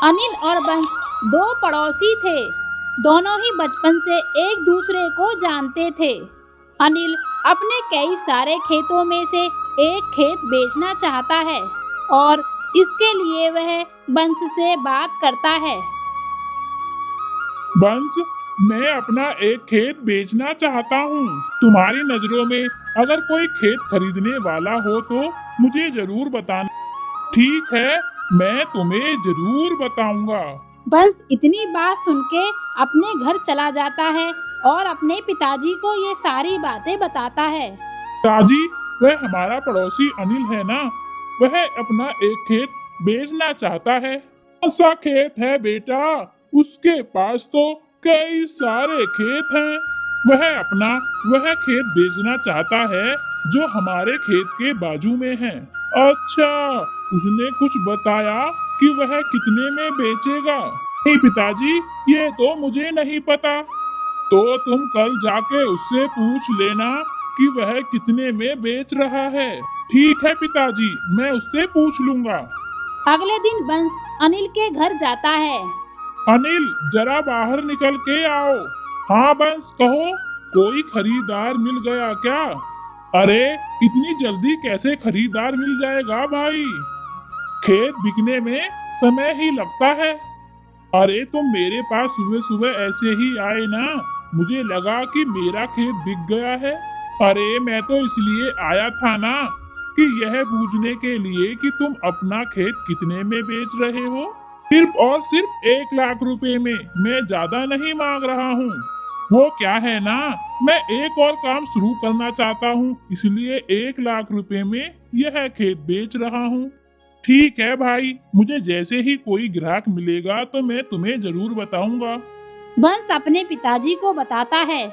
अनिल और बंस दो पड़ोसी थे। दोनों ही बचपन से एक दूसरे को जानते थे। अनिल अपने कई सारे खेतों में से एक खेत बेचना चाहता है और इसके लिए वह बंस से बात करता है। बंस, मैं अपना एक खेत बेचना चाहता हूँ। तुम्हारी नजरों में अगर कोई खेत खरीदने वाला हो तो मुझे जरूर बताना। ठीक है, मैं तुम्हें जरूर बताऊंगा। बंस इतनी बात सुन के अपने घर चला जाता है और अपने पिताजी को ये सारी बातें बताता है। पिताजी, वह हमारा पड़ोसी अनिल है ना, वह अपना एक खेत बेचना चाहता है। कौन सा खेत है बेटा? उसके पास तो कई सारे खेत हैं। वह खेत बेचना चाहता है जो हमारे खेत के बाजू में है। अच्छा, उसने कुछ बताया कि वह कितने में बेचेगा? नहीं पिताजी, ये तो मुझे नहीं पता। तो तुम कल जाके उससे पूछ लेना कि वह कितने में बेच रहा है। ठीक है पिताजी, मैं उससे पूछ लूंगा। अगले दिन बंस अनिल के घर जाता है। अनिल, जरा बाहर निकल के आओ। हाँ बंस, कहो, कोई खरीदार मिल गया क्या? अरे, इतनी जल्दी कैसे खरीदार मिल जाएगा भाई? खेत बिकने में समय ही लगता है। अरे, तुम मेरे पास सुबह सुबह ऐसे ही आए ना, मुझे लगा कि मेरा खेत बिक गया है। अरे, मैं तो इसलिए आया था ना कि यह पूछने के लिए कि तुम अपना खेत कितने में बेच रहे हो। सिर्फ और सिर्फ 1 लाख रुपए में। मैं ज्यादा नहीं मांग रहा हूँ। वो क्या है ना, मैं एक और काम शुरू करना चाहता हूँ, इसलिए 1 लाख रुपए में यह खेत बेच रहा हूँ। ठीक है भाई, मुझे जैसे ही कोई ग्राहक मिलेगा तो मैं तुम्हें जरूर बताऊंगा। बंस अपने पिताजी को बताता है।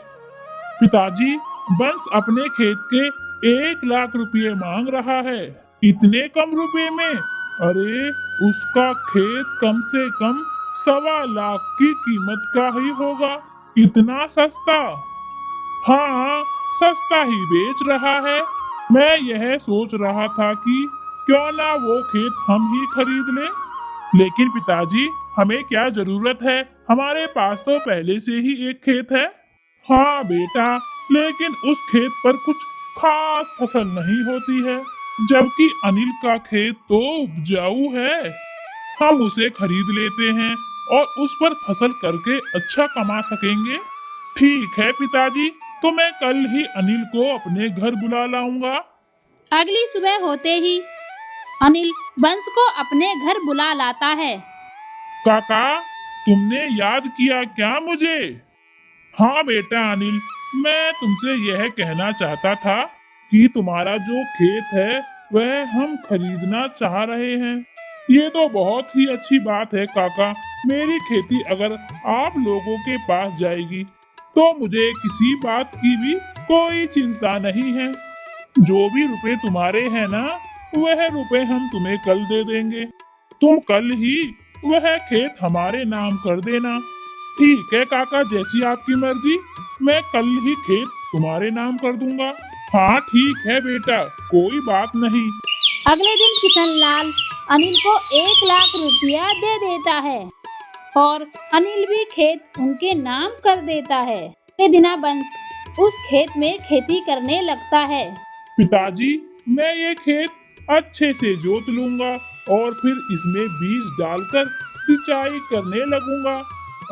पिताजी, बंस अपने खेत के 1 लाख रुपए मांग रहा है। इतने कम रुपए में? अरे, उसका खेत कम से कम 1.25 लाख की कीमत का ही होगा। इतना सस्ता? हाँ, सस्ता ही बेच रहा है। मैं यह सोच रहा था कि क्यों ना वो खेत हम ही खरीद लें। लेकिन पिताजी, हमें क्या जरूरत है, हमारे पास तो पहले से ही एक खेत है। हाँ बेटा, लेकिन उस खेत पर कुछ खास फसल नहीं होती है, जबकि अनिल का खेत तो उपजाऊ है। हम उसे खरीद लेते हैं और उस पर फसल करके अच्छा कमा सकेंगे। ठीक है पिताजी, तो मैं कल ही अनिल को अपने घर बुला लाऊंगा। अगली सुबह होते ही अनिल बंस को अपने घर बुला लाता है। काका, तुमने याद किया क्या मुझे? हाँ बेटा अनिल, मैं तुमसे यह कहना चाहता था कि तुम्हारा जो खेत है वह हम खरीदना चाह रहे हैं। ये तो बहुत ही अच्छी बात है काका। मेरी खेती अगर आप लोगों के पास जाएगी तो मुझे किसी बात की भी कोई चिंता नहीं है। जो भी रुपए तुम्हारे हैं ना, वह रुपए हम तुम्हें कल दे देंगे। तुम कल ही वह खेत हमारे नाम कर देना। ठीक है काका, जैसी आपकी मर्जी। मैं कल ही खेत तुम्हारे नाम कर दूंगा। हाँ ठीक है बेटा, कोई बात नहीं। अगले दिन किशन लाल अनिल को 1 लाख रुपया दे देता है और अनिल भी खेत उनके नाम कर देता है। अगले दिन बंस उस खेत में खेती करने लगता है। पिताजी, मैं ये खेत अच्छे से जोत लूंगा और फिर इसमें बीज डालकर सिंचाई करने लगूंगा।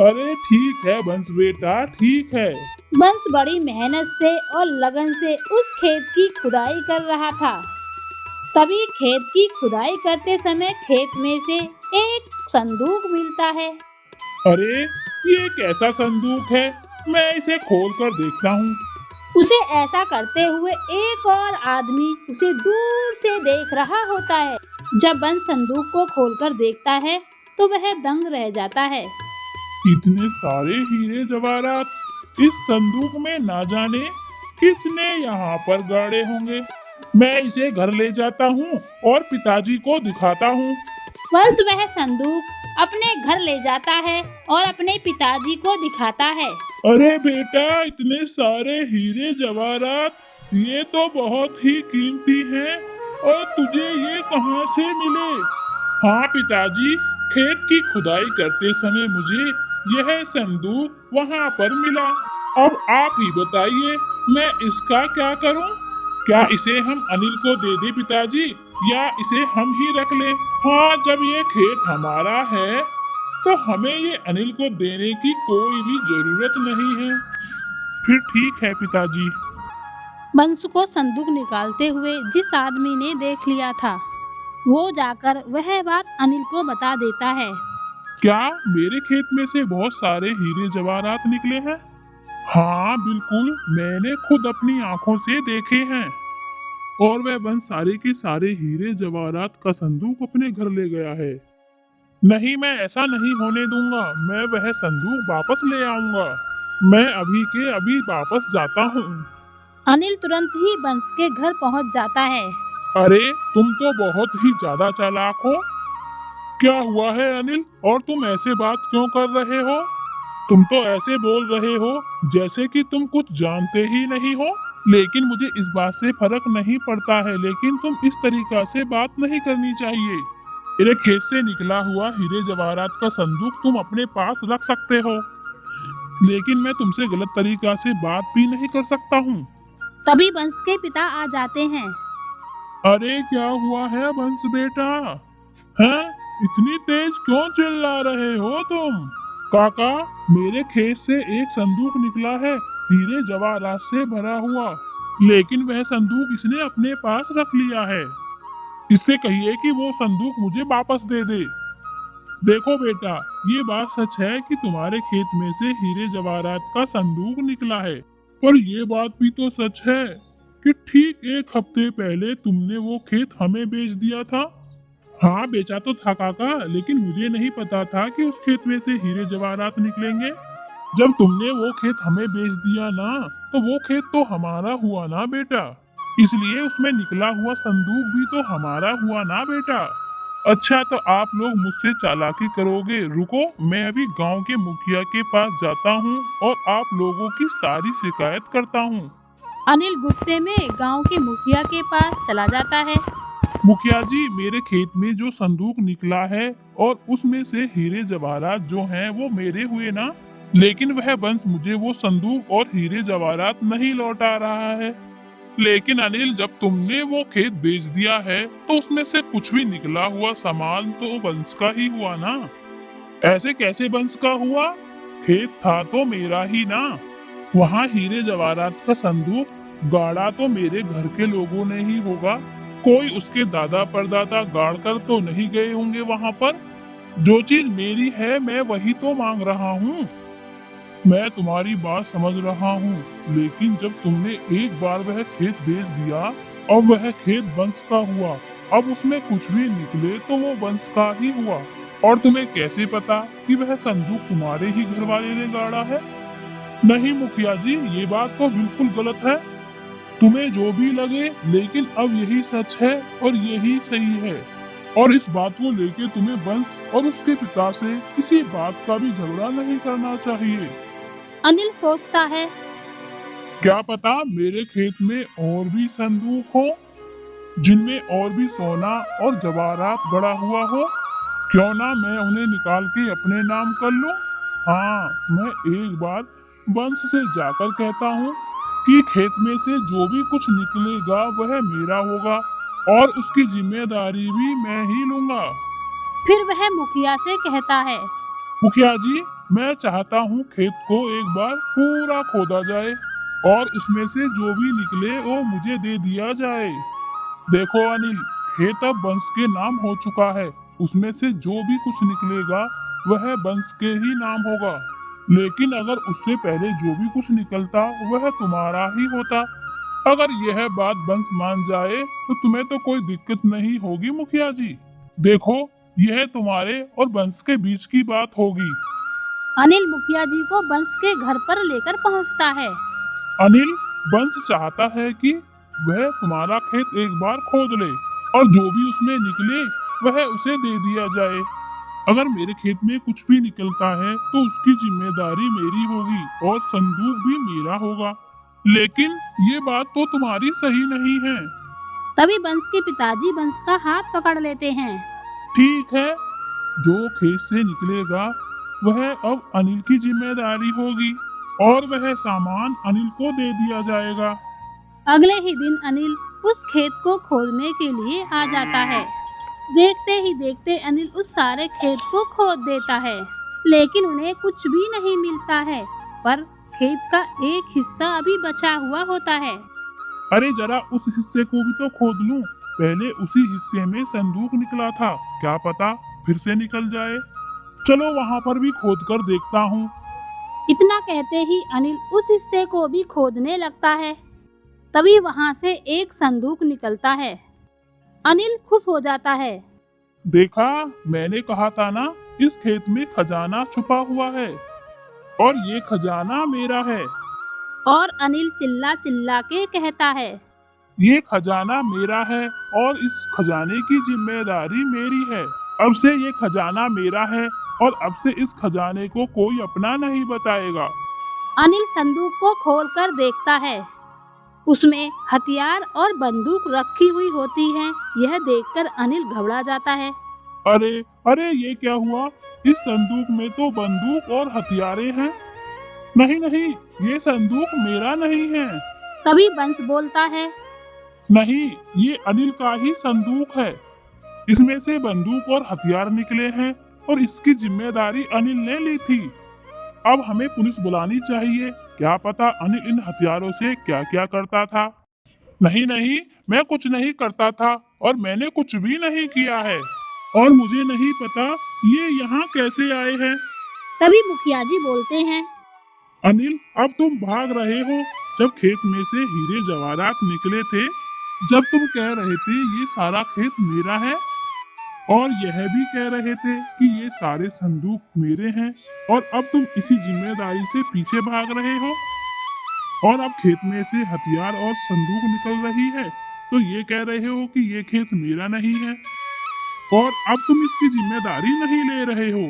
अरे ठीक है बंस बेटा, ठीक है। बंस बड़ी मेहनत से और लगन से उस खेत की खुदाई कर रहा था। तभी खेत की खुदाई करते समय खेत में से एक संदूक मिलता है। अरे, ये कैसा संदूक है? मैं इसे खोल कर देखता हूँ। उसे ऐसा करते हुए एक और आदमी उसे दूर से देख रहा होता है। जब बंस संदूक को खोलकर देखता है तो वह दंग रह जाता है। इतने सारे हीरे जवाहरात इस संदूक में, ना जाने किसने यहाँ पर गाड़े होंगे। मैं इसे घर ले जाता हूँ और पिताजी को दिखाता हूँ। बंस वह संदूक अपने घर ले जाता है और अपने पिताजी को दिखाता है। अरे बेटा, इतने सारे हीरे जवाहरात, ये तो बहुत ही कीमती हैं। और तुझे ये कहाँ से मिले? हाँ पिताजी, खेत की खुदाई करते समय मुझे यह संदूक वहां पर मिला। अब आप ही बताइए, मैं इसका क्या करूं? क्या इसे हम अनिल को दे दें पिताजी, या इसे हम ही रख लें? हाँ, जब ये खेत हमारा है तो हमें ये अनिल को देने की कोई भी जरूरत नहीं है। फिर ठीक है पिताजी। बंस को संदूक निकालते हुए जिस आदमी ने देख लिया था, वो जाकर वह बात अनिल को बता देता है। क्या मेरे खेत में से बहुत सारे हीरे जवाहरात निकले हैं? हाँ बिल्कुल, मैंने खुद अपनी आंखों से देखे हैं। और वह बंस सारे के सारे हीरे जवाहरात का संदूक अपने घर ले गया है। नहीं, मैं ऐसा नहीं होने दूंगा। मैं वह संदूक वापस ले आऊंगा। मैं अभी के अभी वापस जाता हूँ। अनिल तुरंत ही बंस के घर पहुंच जाता है। अरे, तुम तो बहुत ही ज्यादा चालाक हो। क्या हुआ है अनिल, और तुम ऐसे बात क्यों कर रहे हो? तुम तो ऐसे बोल रहे हो जैसे कि तुम कुछ जानते ही नहीं हो। लेकिन मुझे इस बात से फर्क नहीं पड़ता है, लेकिन तुम इस तरीका से बात नहीं करनी चाहिए। मेरे खेत से निकला हुआ हीरे जवाहरात का संदूक तुम अपने पास रख सकते हो, लेकिन मैं तुमसे गलत तरीका से बात भी नहीं कर सकता हूँ। तभी बंस के पिता आ जाते हैं। अरे, क्या हुआ है बंस बेटा? हैं? इतनी तेज क्यों चिल्ला रहे हो तुम? काका, मेरे खेत से एक संदूक निकला है, हीरे जवाहरात से भरा हुआ। लेकिन वह संदूक इसने अपने पास रख लिया है। इससे कहिए कि वो संदूक मुझे वापस दे दे। देखो बेटा, ये बात सच है कि तुम्हारे खेत में से हीरे जवाहरात का संदूक निकला है, पर ये बात भी तो सच है कि ठीक एक हफ्ते पहले तुमने वो खेत हमें बेच दिया था। हाँ, बेचा तो था काका, लेकिन मुझे नहीं पता था कि उस खेत में से हीरे जवाहरात निकलेंगे। जब तुमने वो खेत हमें बेच दिया ना, तो वो खेत तो हमारा हुआ ना बेटा। इसलिए उसमें निकला हुआ संदूक भी तो हमारा हुआ ना बेटा। अच्छा, तो आप लोग मुझसे चालाकी करोगे? रुको, मैं अभी गांव के मुखिया के पास जाता हूँ और आप लोगों की सारी शिकायत करता हूँ। अनिल गुस्से में गांव के मुखिया के पास चला जाता है। मुखिया जी, मेरे खेत में जो संदूक निकला है और उसमें से हीरे जवाहरात जो हैं वो मेरे हुए ना, लेकिन वह बंस मुझे वो संदूक और हीरे जवाहरात नहीं लौटा रहा है। लेकिन अनिल, जब तुमने वो खेत बेच दिया है तो उसमें से कुछ भी निकला हुआ सामान तो बंस का ही हुआ ना। ऐसे कैसे बंस का हुआ? खेत था तो मेरा ही ना। वहाँ हीरे जवाहरात का संदूक गाड़ा तो मेरे घर के लोगों ने ही होगा। कोई उसके दादा परदादा गाड़ कर तो नहीं गए होंगे वहां पर। जो चीज मेरी है मैं वही तो मांग रहा हूँ। मैं तुम्हारी बात समझ रहा हूँ, लेकिन जब तुमने एक बार वह खेत बेच दिया और वह खेत बंस का हुआ, अब उसमें कुछ भी निकले तो वो बंस का ही हुआ। और तुम्हें कैसे पता कि वह संदूक तुम्हारे ही घर वाले ने गाड़ा है? नहीं मुखिया जी, ये बात तो बिल्कुल गलत है। तुम्हें जो भी लगे, लेकिन अब यही सच है और यही सही है। और इस बात को लेके तुम्हें बंस और उसके पिता से किसी बात का भी झगड़ा नहीं करना चाहिए। अनिल सोचता है, क्या पता मेरे खेत में और भी संदूक हो, जिनमें और भी सोना और जवाहरात गड़ा हुआ हो। क्यों ना मैं उन्हें निकाल के अपने नाम कर लूं? हाँ, मैं एक बार बंस से जाकर कहता हूँ कि खेत में से जो भी कुछ निकलेगा वह मेरा होगा और उसकी जिम्मेदारी भी मैं ही लूंगा। फिर वह मुखिया से कहता है। मुखिया जी, मैं चाहता हूँ खेत को एक बार पूरा खोदा जाए और उसमें से जो भी निकले वो मुझे दे दिया जाए। देखो अनिल, खेत अब बंस के नाम हो चुका है। उसमें से जो भी कुछ निकलेगा वह बंस के ही नाम होगा। लेकिन अगर उससे पहले जो भी कुछ निकलता वह तुम्हारा ही होता। अगर यह बात बंस मान जाए तो तुम्हें तो कोई दिक्कत नहीं होगी मुखिया जी। देखो, यह तुम्हारे और बंस के बीच की बात होगी। अनिल मुखिया जी को बंस के घर पर लेकर पहुंचता है। अनिल, बंस चाहता है कि वह तुम्हारा खेत एक बार खोद ले और जो भी उसमें निकले वह उसे दे दिया जाए। अगर मेरे खेत में कुछ भी निकलता है तो उसकी जिम्मेदारी मेरी होगी और संदूक भी मेरा होगा। लेकिन ये बात तो तुम्हारी सही नहीं है। तभी बंस के पिताजी बंस का हाथ पकड़ लेते हैं। ठीक है, जो खेत से निकलेगा वह अब अनिल की जिम्मेदारी होगी और वह सामान अनिल को दे दिया जाएगा। अगले ही दिन अनिल उस खेत को खोदने के लिए आ जाता है। देखते ही देखते अनिल उस सारे खेत को खोद देता है, लेकिन उन्हें कुछ भी नहीं मिलता है। पर खेत का एक हिस्सा अभी बचा हुआ होता है। अरे जरा उस हिस्से को भी तो खोद लूं। पहले उसी हिस्से में संदूक निकला था, क्या पता फिर से निकल जाए। चलो वहां पर भी खोद कर देखता हूँ। इतना कहते ही अनिल उस हिस्से को भी खोदने लगता है। तभी वहां से एक संदूक निकलता है। अनिल खुश हो जाता है। देखा, मैंने कहा था ना, इस खेत में खजाना छुपा हुआ है और ये खजाना मेरा है। और अनिल चिल्ला चिल्ला के कहता है, ये खजाना मेरा है और इस खजाने की जिम्मेदारी मेरी है। अब से ये खजाना मेरा है और अब से इस खजाने को कोई अपना नहीं बताएगा। अनिल संदूक को खोलकर देखता है। उसमें हथियार और बंदूक रखी हुई होती है। यह देखकर अनिल घबरा जाता है। अरे अरे, ये क्या हुआ? इस संदूक में तो बंदूक और हथियारे हैं। नहीं नहीं, ये संदूक मेरा नहीं है। तभी बंस बोलता है, नहीं, ये अनिल का ही संदूक है। इसमें से बंदूक और हथियार निकले हैं और इसकी जिम्मेदारी अनिल ने ली थी। अब हमें पुलिस बुलानी चाहिए। क्या पता अनिल इन हथियारों से क्या क्या करता था। नहीं नहीं, मैं कुछ नहीं करता था और मैंने कुछ भी नहीं किया है और मुझे नहीं पता ये यहाँ कैसे आए हैं। तभी मुखिया जी बोलते हैं, अनिल, अब तुम भाग रहे हो। जब खेत में से हीरे जवाहरात निकले थे, जब तुम कह रहे थे ये सारा खेत मेरा है और यह भी कह रहे थे कि ये सारे संदूक मेरे हैं, और अब तुम इसी जिम्मेदारी से पीछे भाग रहे हो और अब खेत में से हथियार और संदूक निकल रही है तो ये कह रहे हो कि ये खेत मेरा नहीं है और अब तुम इसकी जिम्मेदारी नहीं ले रहे हो।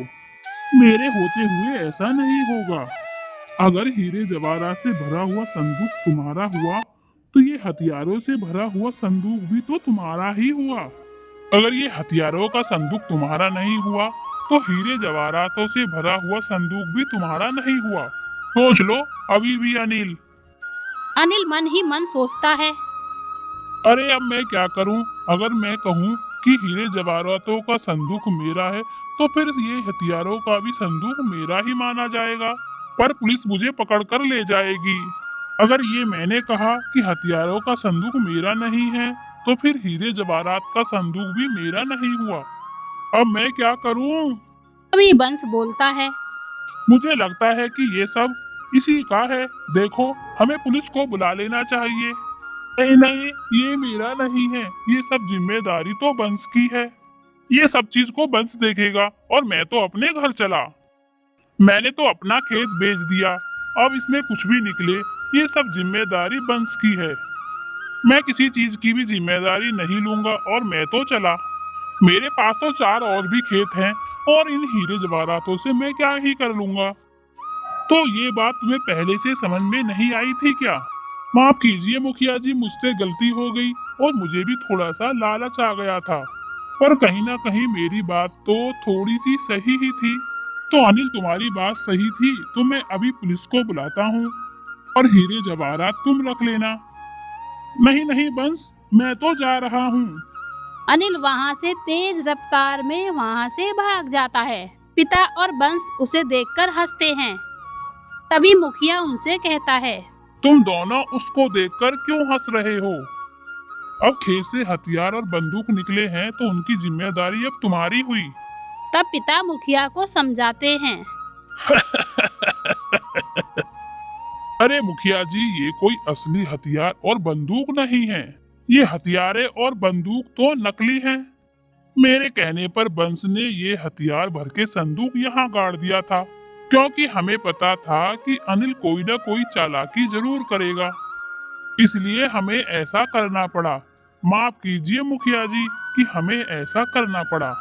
मेरे होते हुए ऐसा नहीं होगा। अगर हीरे जवाहरात से भरा हुआ संदूक तुम्हारा हुआ तो ये हथियारों से भरा हुआ संदूक भी तो तुम्हारा ही हुआ। अगर ये हथियारों का संदूक तुम्हारा नहीं हुआ तो हीरे जवाहरातों से भरा हुआ संदूक भी तुम्हारा नहीं हुआ। सोच लो अभी भी अनिल। अनिल मन ही मन सोचता है, अरे अब मैं क्या करूं? अगर मैं कहूं कि हीरे जवाहरातों का संदूक मेरा है तो फिर ये हथियारों का भी संदूक मेरा ही माना जाएगा, पर पुलिस मुझे पकड़ कर ले जाएगी। अगर ये मैंने कहा कि हथियारों का संदूक मेरा नहीं है तो फिर हीरे जवाहरात का संदूक भी मेरा नहीं हुआ। अब मैं क्या करूं? तभी बंस बोलता है, मुझे लगता है कि ये सब इसी का है। देखो, हमें पुलिस को बुला लेना चाहिए। नहीं नहीं, ये मेरा नहीं है। ये सब जिम्मेदारी तो बंस की है। ये सब चीज को बंस देखेगा और मैं तो अपने घर चला। मैंने तो अपना खेत बेच दिया। अब इसमें कुछ भी निकले, ये सब जिम्मेदारी बंस की है। मैं किसी चीज की भी जिम्मेदारी नहीं लूंगा और मैं तो चला। मेरे पास तो 4 और भी खेत हैं और इन हीरे जवाहरातों से मैं क्या ही कर लूंगा। तो ये बात तुम्हें पहले से समझ में नहीं आई थी क्या? माफ कीजिए मुखिया जी, मुझसे गलती हो गई और मुझे भी थोड़ा सा लालच आ गया था, पर कहीं ना कहीं मेरी बात तो थोड़ी सी सही ही थी। तो अनिल, तुम्हारी बात सही थी, तो मैं अभी पुलिस को बुलाता हूँ और हीरे जवाहरात तुम रख लेना। नहीं नहीं बंस, मैं तो जा रहा हूँ। अनिल वहाँ से तेज रफ्तार में वहाँ से भाग जाता है। पिता और बंस उसे देखकर हंसते हैं। तभी मुखिया उनसे कहता है, तुम दोनों उसको देखकर क्यों हंस रहे हो? अब खेत से हथियार और बंदूक निकले हैं तो उनकी जिम्मेदारी अब तुम्हारी हुई। तब पिता मुखिया को समझाते हैं, अरे मुखिया जी, ये कोई असली हथियार और बंदूक नहीं है। ये हथियारे और बंदूक तो नकली हैं। मेरे कहने पर बंस ने ये हथियार भर के संदूक यहाँ गाड़ दिया था, क्योंकि हमें पता था कि अनिल कोई ना कोई चालाकी जरूर करेगा, इसलिए हमें ऐसा करना पड़ा। माफ कीजिए मुखिया जी कि हमें ऐसा करना पड़ा।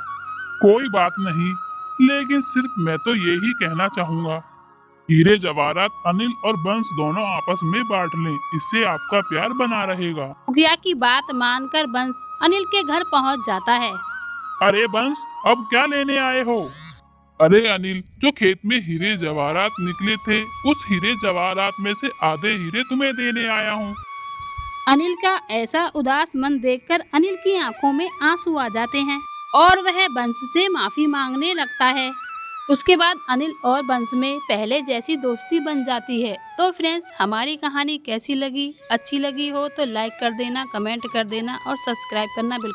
कोई बात नहीं, लेकिन सिर्फ मैं तो यही कहना चाहूंगा, हीरे जवाहरात अनिल और बंस दोनों आपस में बांट लें, इससे आपका प्यार बना रहेगा। मुखिया की बात मानकर बंस अनिल के घर पहुंच जाता है। अरे बंस, अब क्या लेने आए हो? अरे अनिल, जो खेत में हीरे जवाहरात निकले थे, उस हीरे जवाहरात में से आधे हीरे तुम्हें देने आया हूँ। अनिल का ऐसा उदास मन देखकर अनिल की आंखों में आंसू आ जाते हैं और वह बंस से माफी मांगने लगता है। उसके बाद अनिल और बंस में पहले जैसी दोस्ती बन जाती है। तो फ्रेंड्स, हमारी कहानी कैसी लगी? अच्छी लगी हो तो लाइक कर देना, कमेंट कर देना और सब्सक्राइब करना बिल्कुल